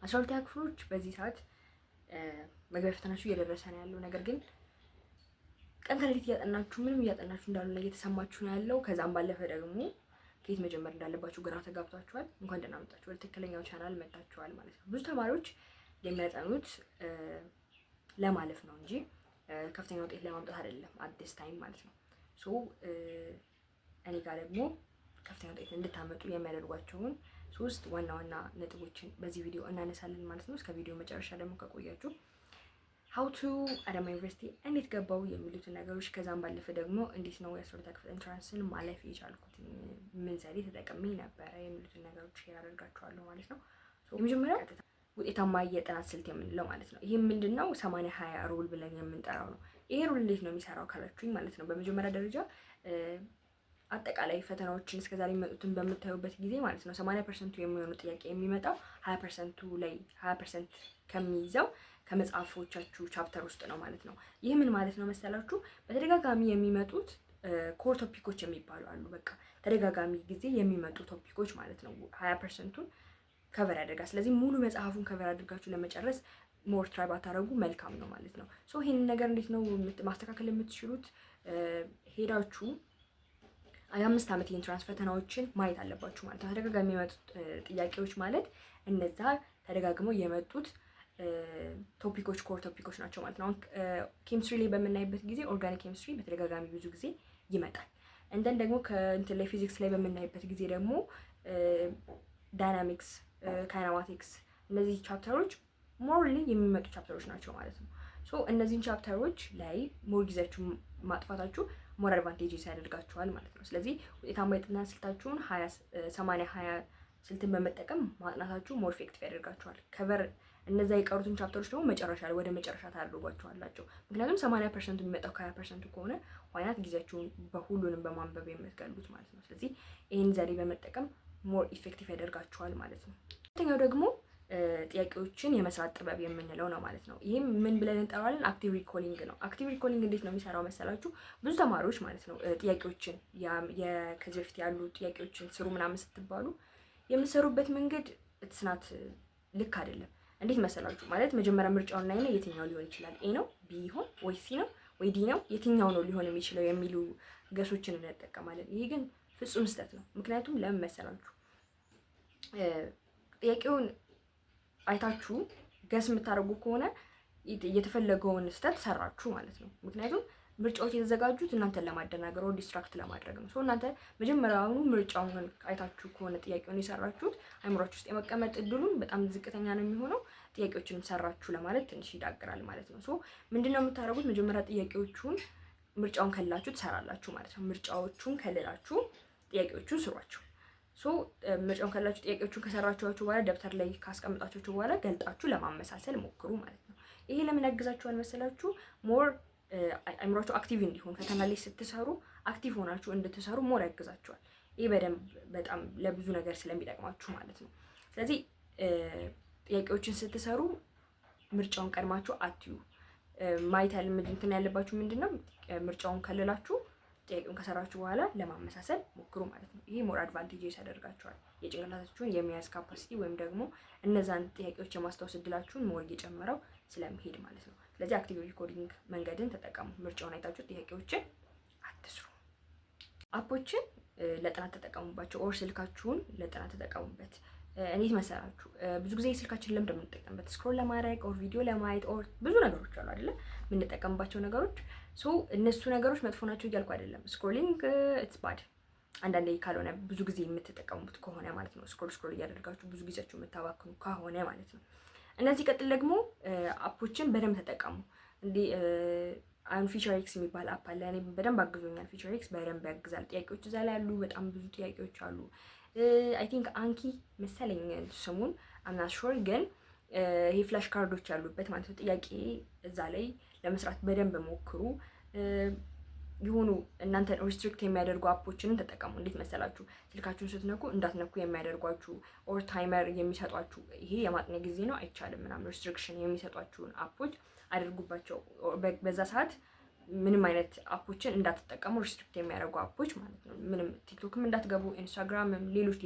12ኛ ክፍሎች በዚህ ሰዓት መግቢያ ፈተናችሁ እየደረሰ ነው ያለው። ነገር ግን ቀን ከሌሊት እያጠናችሁ ምንም እያጠናችሁ እንዳልሆነ እየተሰማችሁ ነው ያለው። ከዛም ባለፈ ደግሞ ከየት መጀመር እንዳለባችሁ ግራ ተጋብታችኋል። እንኳን ደህና መጣችሁ፣ ወደ ትክክለኛው ቻናል መጣችኋል ማለት ነው። ብዙ ተማሪዎች የሚያጠኑት ለማለፍ ነው እንጂ ከፍተኛ ውጤት ለማምጣት አይደለም አዲስ ታይም ማለት ነው። ሶ እኔ ጋር ደግሞ ከፍተኛ ውጤት እንድታመጡ የሚያደርጓቸውን 3 ዋና ዋና ነጥቦችን በዚህ ቪዲዮ እናነሳለን ማለት ነው። እስከ ቪዲዮ መጨረሻ ደግሞ ከቆያችሁ how to አዳማ ዩኒቨርሲቲ እንዴት ገባው የሚሉትን ነገሮች፣ ከዛም ባለፈ ደግሞ እንዴት ነው የ12ኛ ክፍል ኢንትራንስን ማለፍ የቻልኩት፣ ምን ዘዴ ተጠቅሜ ነበረ የሚሉትን ነገሮች ሼር አደርጋችኋለሁ ማለት ነው። ሶ የመጀመሪያው ውጤታማ የጥናት ስልት የምንለው ማለት ነው። ይሄ ምንድነው 80-20 ሩል ብለን የምንጠራው ነው። ይሄ ሩል እንዴት ነው የሚሰራው ካላችሁኝ ማለት ነው። በመጀመሪያ ደረጃ አጠቃላይ ፈተናዎችን እስከዛሬ የሚመጡትን በምታዩበት ጊዜ ማለት ነው 80% የሚሆኑ ጥያቄ የሚመጣው 20% ላይ 20% ከሚይዘው ከመጽሐፎቻችሁ ቻፕተር ውስጥ ነው ማለት ነው። ይህ ምን ማለት ነው መሰላችሁ? በተደጋጋሚ የሚመጡት ኮር ቶፒኮች የሚባሉ አሉ። በቃ ተደጋጋሚ ጊዜ የሚመጡ ቶፒኮች ማለት ነው 20%ቱን ከቨር ያደርጋል። ስለዚህ ሙሉ መጽሐፉን ከቨር አድርጋችሁ ለመጨረስ ሞር ትራይ ባታረጉ መልካም ነው ማለት ነው። ሶ ይሄንን ነገር እንዴት ነው ማስተካከል የምትችሉት? ሄዳችሁ የ5 ዓመት የኢንትራንስ ፈተናዎችን ማየት አለባችሁ ማለት ነው። ተደጋጋሚ የመጡት ጥያቄዎች ማለት እነዛ ተደጋግመው የመጡት ቶፒኮች ኮር ቶፒኮች ናቸው ማለት ነው። አሁን ኬሚስትሪ ላይ በምናይበት ጊዜ ኦርጋኒክ ኬሚስትሪ በተደጋጋሚ ብዙ ጊዜ ይመጣል። እንደን ደግሞ ከእንትን ላይ ፊዚክስ ላይ በምናይበት ጊዜ ደግሞ ዳይናሚክስ፣ ካይናማቲክስ እነዚህ ቻፕተሮች ሞርሊ የሚመጡ ቻፕተሮች ናቸው ማለት ነው። ሶ እነዚህን ቻፕተሮች ላይ ሞር ጊዜያችሁ ማጥፋታችሁ ሞር አድቫንቴጅ ያደርጋችኋል ማለት ነው። ስለዚህ ውጤታማ የጥናት ስልታችሁን 80-20 ስልትን በመጠቀም ማጥናታችሁ ሞር ኢፌክቲቭ ያደርጋችኋል። ከቨር እነዛ የቀሩትን ቻፕተሮች ደግሞ መጨረሻ ላይ ወደ መጨረሻ ታደርጓቸዋላችሁ። ምክንያቱም 80% የሚመጣው ከ20% ከሆነ ዋይናት ጊዜያችሁን በሁሉንም በማንበብ የምትገሉት ማለት ነው። ስለዚህ ይህን ዘዴ በመጠቀም ሞር ኢፌክቲቭ ያደርጋችኋል ማለት ነው። ሁለተኛው ደግሞ ጥያቄዎችን የመስራት ጥበብ የምንለው ነው ማለት ነው። ይህም ምን ብለን እንጠራዋለን? አክቲቭ ሪኮሊንግ ነው። አክቲቭ ሪኮሊንግ እንዴት ነው የሚሰራው መሰላችሁ? ብዙ ተማሪዎች ማለት ነው ጥያቄዎችን ከዚህ በፊት ያሉ ጥያቄዎችን ስሩ ምናምን ስትባሉ የምትሰሩበት መንገድ እትስናት ልክ አይደለም። እንዴት መሰላችሁ? ማለት መጀመሪያ ምርጫውን ላይ ነው የትኛው ሊሆን ይችላል፣ ኤ ነው፣ ቢ ይሆን፣ ወይ ሲ ነው፣ ወይ ዲ ነው፣ የትኛው ነው ሊሆን የሚችለው የሚሉ ገሶችን እንጠቀማለን። ይሄ ግን ፍጹም ስህተት ነው። ምክንያቱም ለምን መሰላችሁ? ጥያቄውን አይታችሁ ገስ የምታደርጉ ከሆነ የተፈለገውን ስህተት ሰራችሁ ማለት ነው። ምክንያቱም ምርጫዎች የተዘጋጁት እናንተን ለማደናገር ወይ ዲስትራክት ለማድረግ ነው። እናንተ መጀመሪያውኑ ምርጫውን አይታችሁ ከሆነ ጥያቄውን የሰራችሁት አይምሯችሁ ውስጥ የመቀመጥ እድሉን በጣም ዝቅተኛ ነው የሚሆነው። ጥያቄዎችን ሰራችሁ ለማለት ትንሽ ይዳግራል ማለት ነው። ምንድነው የምታደርጉት? መጀመሪያ ጥያቄዎቹን ምርጫውን ከልላችሁ ትሰራላችሁ ማለት ነው። ምርጫዎቹን ከልላችሁ ጥያቄዎቹን ስሯቸው። ምርጫውን ከላችሁ ጥያቄዎቹን ከሰራችኋቸው በኋላ ደብተር ላይ ካስቀምጣችሁ በኋላ ገልጣችሁ ለማመሳሰል ሞክሩ ማለት ነው። ይሄ ለምን ያግዛችኋል መሰላችሁ? ሞር አይምሯችሁ አክቲቭ እንዲሆን ፈተና ላይ ስትሰሩ አክቲቭ ሆናችሁ እንድትሰሩ ሞር ያግዛችኋል። ይሄ በጣም ለብዙ ነገር ስለሚጠቅማችሁ ማለት ነው። ስለዚህ ጥያቄዎችን ስትሰሩ ምርጫውን ቀድማችሁ አትዩ። ማየት ያለባችሁ ምንድነው? ምርጫውን ከልላችሁ ጥያቄውን ከሰራችሁ በኋላ ለማመሳሰል ሞክሩ ማለት ነው። ይሄ ሞር አድቫንቴጅ ያደርጋችኋል። የጭንቅላታችሁን የመያዝ ካፓሲቲ ወይም ደግሞ እነዛን ጥያቄዎች የማስታወስ እድላችሁን ሞር እየጨመረው ስለሚሄድ ማለት ነው። ስለዚህ አክቲቭ ሪኮርዲንግ መንገድን ተጠቀሙ። ምርጫውን አይታችሁ ጥያቄዎችን አትስሩ። አፖችን ለጥናት ተጠቀሙባቸው። ኦር ስልካችሁን ለጥናት ተጠቀሙበት። እንዴት መሰላችሁ? ብዙ ጊዜ ስልካችን ለምን እንደምንጠቀምበት ስክሮል ለማድረግ ኦር ቪዲዮ ለማየት ኦር ብዙ ነገሮች አሉ አይደለ? የምንጠቀምባቸው ነገሮች። እነሱ ነገሮች መጥፎ ናቸው እያልኩ አይደለም። ስክሮሊንግ ኢትስ ባድ አንዳንዴ ካልሆነ ብዙ ጊዜ የምትጠቀሙት ከሆነ ማለት ነው። ስክሮል እያደረጋችሁ ብዙ ጊዜያችሁ የምታባክኑ ከሆነ ማለት ነው። እነዚህ ቀጥል ደግሞ አፖችን በደንብ ተጠቀሙ። እንዲህ አሁን ፊቸር ኤክስ የሚባል አፕ አለ። እኔ በደንብ አግዞኛል። ፊቸር ኤክስ በደንብ ያግዛል። ጥያቄዎች እዛ ላይ ያሉ በጣም ብዙ ጥያቄዎች አሉ። አይ ቲንክ አንኪ መሰለኝ ስሙን አምናት ሾር፣ ግን ይሄ ፍላሽ ካርዶች ያሉበት ማለት ነው። ጥያቄ እዛ ላይ ለመስራት በደንብ ሞክሩ። የሆኑ እናንተን ሪስትሪክት የሚያደርጉ አፖችንን ተጠቀሙ። እንዴት መሰላችሁ? ስልካችሁን ስትነኩ እንዳትነኩ የሚያደርጓችሁ ኦር ታይመር የሚሰጧችሁ ይሄ የማጥኛ ጊዜ ነው አይቻልም ምናምን ሪስትሪክሽን የሚሰጧችሁን አፖች አድርጉባቸው። በዛ ሰዓት ምንም አይነት አፖችን እንዳትጠቀሙ ሪስትሪክት የሚያደርጉ አፖች ማለት ነው። ምንም ቲክቶክም እንዳትገቡ፣ ኢንስታግራምም፣ ሌሎች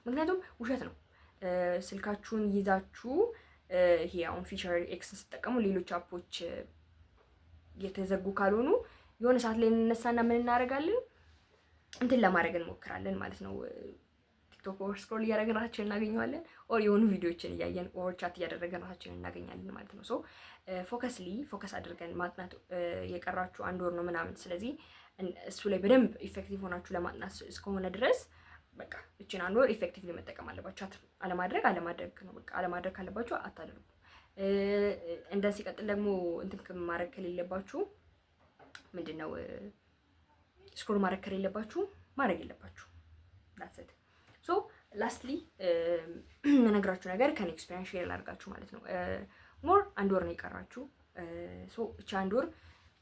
ምክንያቱም ውሸት ነው። ስልካችሁን ይዛችሁ ይሄ አሁን ፊቸር ኤክስ ስትጠቀሙ ሌሎች አፖች የተዘጉ ካልሆኑ የሆነ ሰዓት ላይ እንነሳና ምን እናደርጋለን እንትን ለማድረግ እንሞክራለን ማለት ነው። ቲክቶክ ኦር ስክሮል እያደረግን ራሳችንን እናገኘዋለን፣ ኦር የሆኑ ቪዲዮዎችን እያየን ኦር ቻት እያደረገን ራሳችንን እናገኛለን ማለት ነው። ሶ ፎከስ አድርገን ማጥናት የቀራችሁ 1 ወር ነው ምናምን። ስለዚህ እሱ ላይ በደንብ ኢፌክቲቭ ሆናችሁ ለማጥናት እስከሆነ ድረስ በቃ እቺን 1 ወር ኢፌክቲቭሊ መጠቀም አለባችሁ። አለማድረግ ነው በቃ። አለማድረግ ካለባችሁ አታደርጉ። እንደዚህ ሲቀጥል ደግሞ እንትን ማድረግ ከሌለባችሁ ምንድነው ስክሮል ማድረግ ከሌለባችሁ ማድረግ የለባችሁ። that's it so lastly የምነግራችሁ ነገር ከኔ ኤክስፒሪየንስ ሼር ላድርጋችሁ ማለት ነው። ሞር 1 ወር ነው የቀራችሁ። ሶ እቺ 1 ወር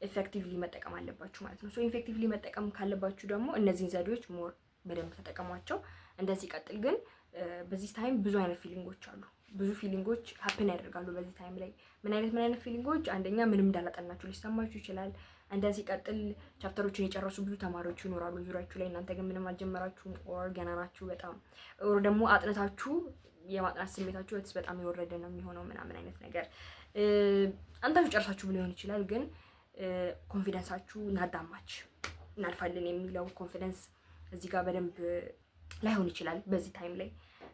ኢፌክቲቭሊ መጠቀም አለባችሁ ማለት ነው። ሶ ኢፌክቲቭሊ መጠቀም ካለባችሁ ደግሞ እነዚህን ዘዴዎች ሞር በደንብ ተጠቀሟቸው። እንደዚህ ቀጥል ግን በዚህ ታይም ብዙ አይነት ፊሊንጎች አሉ። ብዙ ፊሊንጎች ሀፕን ያደርጋሉ በዚህ ታይም ላይ። ምን አይነት ፊሊንጎች? አንደኛ ምንም እንዳላጠናችሁ ሊሰማችሁ ይችላል። እንደዚህ ቀጥል ቻፕተሮችን የጨረሱ ብዙ ተማሪዎች ይኖራሉ ዙሪያችሁ ላይ። እናንተ ግን ምንም አልጀመራችሁም ኦር ገና ናችሁ በጣም ኦር ደግሞ አጥነታችሁ የማጥናት ስሜታችሁ በጣም የወረደ ነው የሚሆነው ምናምን አይነት ነገር። አንታችሁ ጨርሳችሁ ሊሆን ይችላል ግን ኮንፊደንሳችሁ ናዳማች እናልፋለን የሚለው ኮንፊደንስ እዚህ ጋር በደንብ ላይሆን ይችላል በዚህ ታይም ላይ።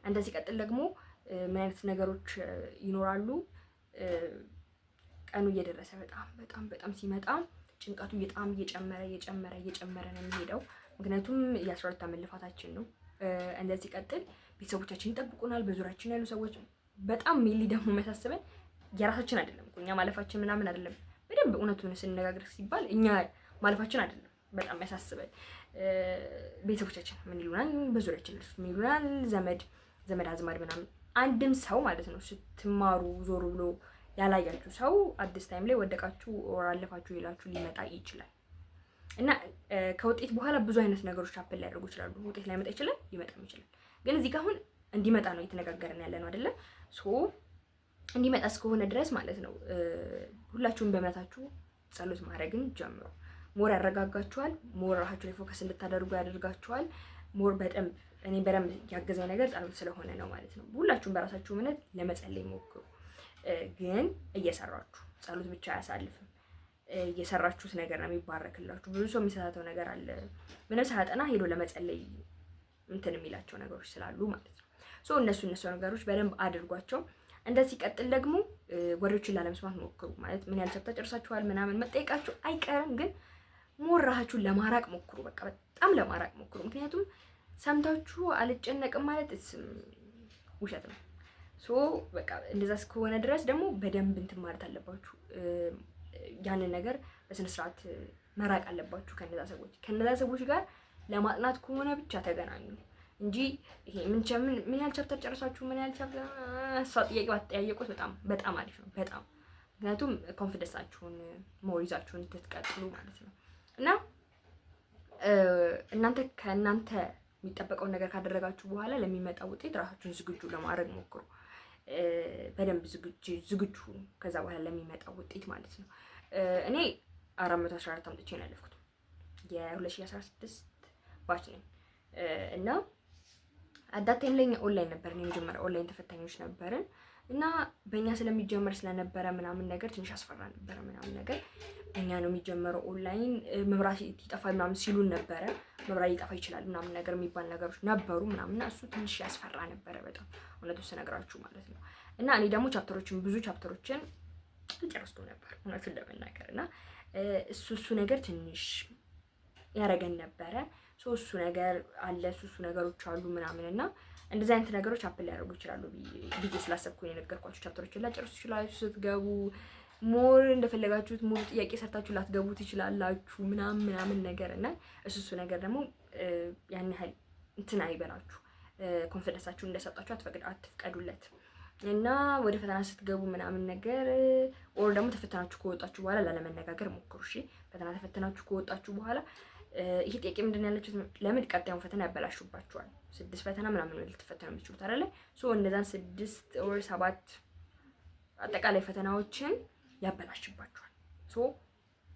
እንደዚህ ቀጥል ደግሞ ምን አይነት ነገሮች ይኖራሉ? ቀኑ እየደረሰ በጣም ሲመጣ ጭንቀቱ በጣም እየጨመረ ነው የሚሄደው። ምክንያቱም የ12 ዓመት ልፋታችን ነው። እንደዚህ ቀጥል ቤተሰቦቻችን ይጠብቁናል፣ በዙሪያችን ያሉ ሰዎች በጣም ሜሊ ደግሞ የሚያሳስበን የራሳችን አይደለም እኛ ማለፋችን ምናምን አይደለም። በደንብ እውነቱን ስንነጋገር ሲባል እኛ ማለፋችን አይደለም በጣም ያሳስበን ቤተሰቦቻችን ምን ይሉናል፣ በዙሪያችን ያሉት ምን ይሉናል፣ ዘመድ አዝማድ ምናምን። አንድም ሰው ማለት ነው ስትማሩ ዞር ብሎ ያላያችሁ ሰው አዲስ ታይም ላይ ወደቃችሁ ኦር አለፋችሁ ይላችሁ ሊመጣ ይችላል። እና ከውጤት በኋላ ብዙ አይነት ነገሮች አፕል ሊያደርጉ ይችላሉ። ውጤት ላይመጣ ይችላል፣ ሊመጣም ይችላል። ግን እዚህ ጋር አሁን እንዲመጣ ነው እየተነጋገርን ያለ ነው አይደለ? ሶ እንዲመጣ እስከሆነ ድረስ ማለት ነው ሁላችሁም በእምነታችሁ ጸሎት ማድረግን ጀምሩ። ሞር ያረጋጋችኋል። ሞር ራሳችሁ ላይ ፎከስ እንድታደርጉ ያደርጋችኋል። ሞር እኔ በደንብ ያገዘኝ ነገር ጸሎት ስለሆነ ነው ማለት ነው። ሁላችሁም በራሳችሁ እምነት ለመጸለይ ሞክሩ። ግን እየሰራችሁ ጸሎት ብቻ አያሳልፍም። እየሰራችሁት ነገር ነው የሚባረክላችሁ። ብዙ ሰው የሚሳሳተው ነገር አለ። ምንም ሳያጠና ሄዶ ለመጸለይ እንትን የሚላቸው ነገሮች ስላሉ ማለት ነው። ሶ እነሱ ነገሮች በደንብ አድርጓቸው። እንደዚህ ቀጥል ደግሞ ወሬዎችን ላለመስማት ሞክሩ። ማለት ምን ያህል ቻፕተር ጨርሳችኋል ምናምን መጠየቃችሁ አይቀርም፣ ግን ሞር ራሳችሁን ለማራቅ ሞክሩ። በቃ በጣም ለማራቅ ሞክሩ። ምክንያቱም ሰምታችሁ አልጨነቅም ማለት ውሸት ነው። ሶ በቃ እንደዛ እስከሆነ ድረስ ደግሞ በደንብ እንትን ማለት አለባችሁ። ያንን ነገር በስነ ስርዓት መራቅ አለባችሁ ከነዛ ሰዎች ጋር ለማጥናት ከሆነ ብቻ ተገናኙ እንጂ ይሄ ምን ያህል ቻፕተር ጨርሳችሁ ምን ያህል ቻፕተር ጥያቄ ባትጠያየቁት በጣም አሪፍ ነው። በጣም ምክንያቱም ኮንፊደንሳችሁን ሞሪዛችሁን እንድትቀጥሉ ማለት ነው። እና ከእናንተ የሚጠበቀውን ነገር ካደረጋችሁ በኋላ ለሚመጣው ውጤት ራሳችሁን ዝግጁ ለማድረግ ሞክሩ። በደንብ ዝግጁ ከዛ በኋላ ለሚመጣው ውጤት ማለት ነው። እኔ 414 አምጥቼ ነው ያለፍኩት። የ2016 ባች ነኝ እና አዳታይም ላይ ኦንላይን ነበር ነው የመጀመሪያ ኦንላይን ተፈታኞች ነበርን እና በእኛ ስለሚጀመር ስለነበረ ምናምን ነገር ትንሽ አስፈራ ነበረ ምናምን ነገር። በእኛ ነው የሚጀመረው ኦንላይን፣ መብራት ይጠፋል ምናምን ሲሉን ነበረ። መብራት ሊጠፋ ይችላል ምናምን ነገር የሚባል ነገሮች ነበሩ ምናምን። እሱ ትንሽ ያስፈራ ነበረ በጣም እውነቱን ስነግራችሁ ማለት ነው። እና እኔ ደግሞ ብዙ ቻፕተሮችን አልጨረስኩም ነበር እውነቱን ለመናገር እና እሱ ነገር ትንሽ ያረገን ነበረ። እሱ ነገር አለ እሱ ነገሮች አሉ ምናምን እና እንደዚህ አይነት ነገሮች አፕል ሊያደርጉ ይችላሉ ብዬ ስላሰብኩኝ የነገርኳችሁ። ቻፕተሮችን ላጨርሱ ይችላችሁ ስትገቡ ሞር እንደፈለጋችሁት ሙሉ ጥያቄ ሰርታችሁ ላትገቡ ትችላላችሁ ምናምን ነገር እና እሱ ነገር ደግሞ ያን ያህል እንትን አይበላችሁ። ኮንፊደንሳችሁን እንደሰጣችሁ አትፍቀዱለት እና ወደ ፈተና ስትገቡ ምናምን ነገር ኦር ደግሞ ተፈተናችሁ ከወጣችሁ በኋላ ላለመነጋገር ሞክሩ። እሺ ፈተና ተፈተናችሁ ከወጣችሁ በኋላ ይሄ ጥያቄ ምንድን ያለችው ለምን ቀጣዩን ፈተና ያበላሹባችኋል። 6 ፈተና ምናምን ነው ልትፈተኑ የምትችሉት አይደለ? ሶ እነዛን 6 or 7 አጠቃላይ ፈተናዎችን ያበላሽባችኋል። ሶ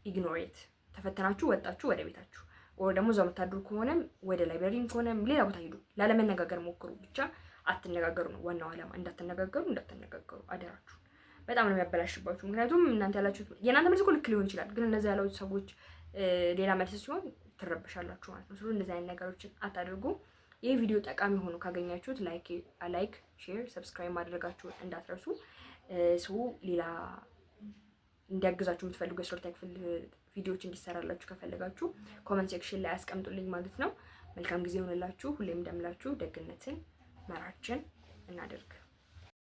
ኢግኖሬት። ተፈተናችሁ ወጣችሁ ወደ ቤታችሁ ኦር ደግሞ እዛው የምታድሩ ከሆነም ወደ ላይብረሪም ከሆነም ሌላ ቦታ ሄዱ። ላለመነጋገር ሞክሩ። ብቻ አትነጋገሩ ነው ዋናው ዓላማ። እንዳትነጋገሩ አደራችሁ። በጣም ነው የሚያበላሽባችሁ። ምክንያቱም እናንተ ያላችሁት የእናንተ መልስ እኮ ልክ ሊሆን ይችላል፣ ግን እነዚህ ያላችሁት ሰዎች ሌላ መልስ ሲሆን ትረብሻላችሁ ማለት ነው። ስለዚህ እንደዚህ አይነት ነገሮችን አታድርጉ። ይህ ቪዲዮ ጠቃሚ ሆኖ ካገኛችሁት ላይክ፣ ሼር፣ ሰብስክራይብ ማድረጋችሁን እንዳትረሱ። ሌላ እንዲያግዛችሁ የምትፈልጉ የ12ኛ ክፍል ቪዲዮዎች እንዲሰራላችሁ ከፈለጋችሁ ኮመንት ሴክሽን ላይ አስቀምጡልኝ ማለት ነው። መልካም ጊዜ ይሆንላችሁ። ሁሌም እንደምላችሁ ደግነትን መራችን እናደርግ።